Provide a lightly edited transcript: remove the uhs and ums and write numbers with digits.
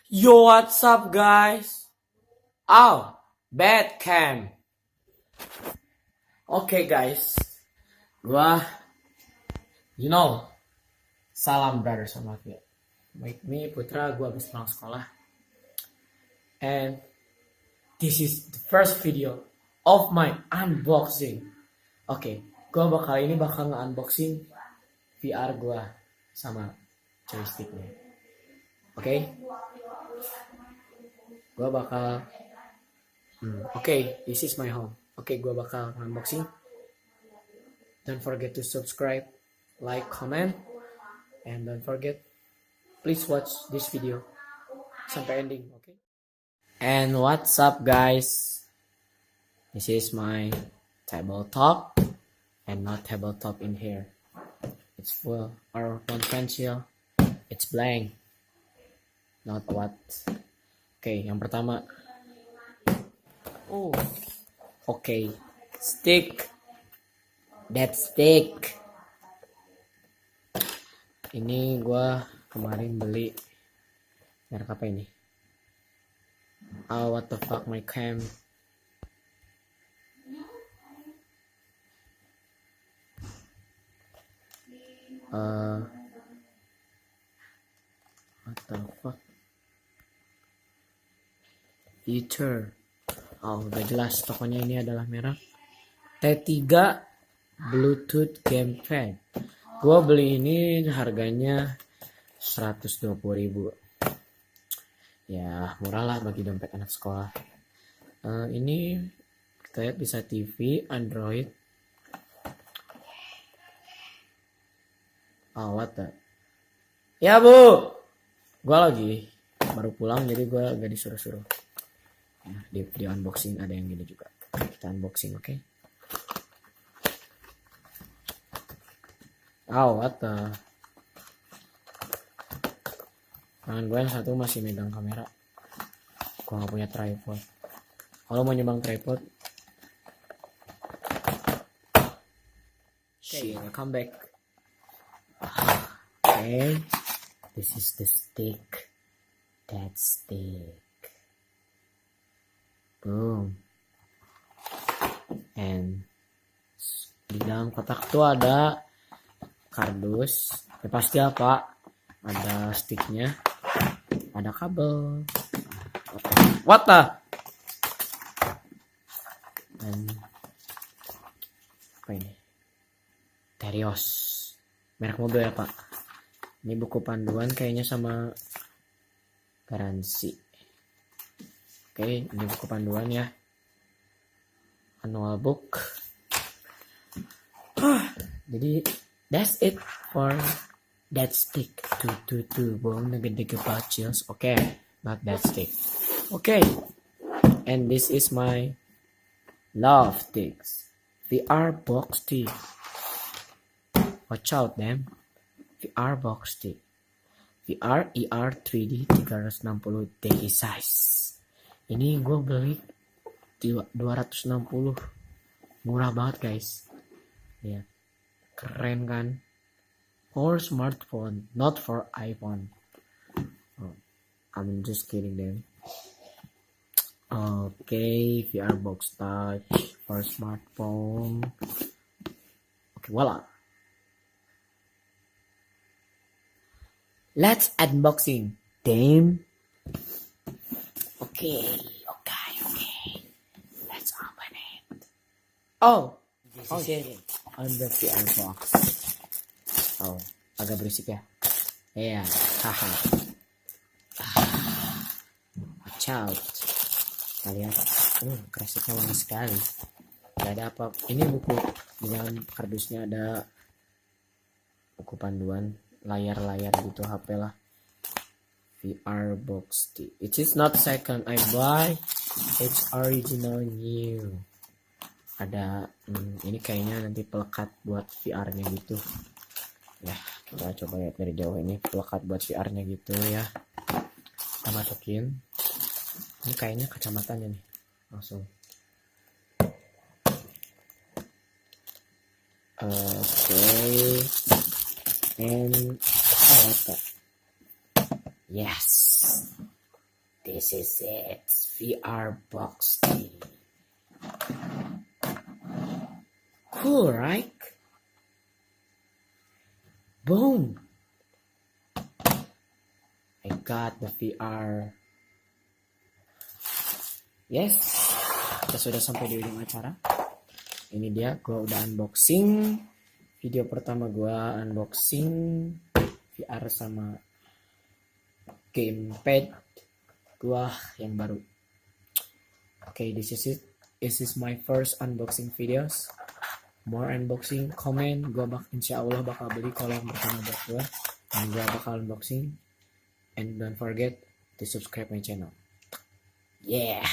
Yo, what's up, guys? Oh, bad cam. Oke, guys. Gua, salam brother sama dia. Make me Putra, gua habis pulang sekolah. And this is the first video of my unboxing. Oke, gua bakal nge-unboxing VR gua sama joysticknya. Oke? Gua bakal this is my home. Gua bakal unboxing. Don't forget to subscribe, like, comment, and don't forget, please watch this video sampai ending, okay? And what's up, guys? This is my tabletop, and not tabletop in here. It's full or non-pencil. It's blank. Not what. Okay, yang pertama. Stick. That stick. Ini gua kemarin beli. Merek apa ini? Oh, what the fuck, my cam. What the fuck? Future. Oh, udah jelas. Tokonya ini adalah merek T3 Bluetooth Gamepad. Gua beli ini harganya 120.000. Ya, murah lah bagi dompet anak sekolah. Ini kita lihat bisa TV, Android. Oh, what the? Ya, Bu. Gua lagi baru pulang jadi gua gak disuruh-suruh. Nah, di video unboxing ada yang gini juga. Kita unboxing, oke? Oh, what the? Tangan gue yang satu masih megang kamera. Gue gak punya tripod. Kalau mau nyumbang tripod, welcome back. Okay, this is the stick. That stick. Boom. And di dalam kotak tuh ada kardus. Ya pasti apa? Ada sticknya. Ada kabel. What the? Dan apa ini? Terios. Merek mobil ya, Pak. Ini buku panduan kayaknya sama garansi. Oke, ini buku panduan ya. Annual book. Jadi that's it for that stick. Bohong dege-dege bacils. Okay, not that stick. Okay, and this is my love sticks. VR box stick. Watch out, them. VR box stick. VR ER 3D 360 Ti size. Ini gue beli 260. Murah banget, guys. Ya, keren kan? For smartphone, not for iPhone. Oh, I'm just kidding them. Okay, VR box touch for smartphone. Okay, voila. Let's unboxing. Damn. Okay. Let's open it. Oh, this is it on the VR box. Oh, agak berisik ya. Iya, haha. Watch out. Kita lihat. Kresiknya wangi sekali. Gak ada apa. Ini buku. Di dalam kardusnya ada buku panduan. Layar-layar gitu, HP lah. VR box. It is not second I buy. It's original new. Ada ini kayaknya nanti pelekat buat VR-nya gitu. Ya, kita coba lihat dari jauh, ini pelekat buat VR-nya gitu ya. Kita masukin. Ini kayaknya kacamatanya nih. Langsung. Okay. And what the? Yes. This is it, VR box tea. Cool, right? Boom! I got the VR. Yes, kita sudah sampai di ujung acara. Ini dia, gue udah unboxing. Video pertama gue unboxing VR sama gamepad gue yang baru. Okay, this is it. This is my first unboxing videos. More unboxing, comment. Gue insya Allah bakal beli kalau yang pertama buat gue. Dan gue bakal unboxing. And don't forget to subscribe my channel. Yeah.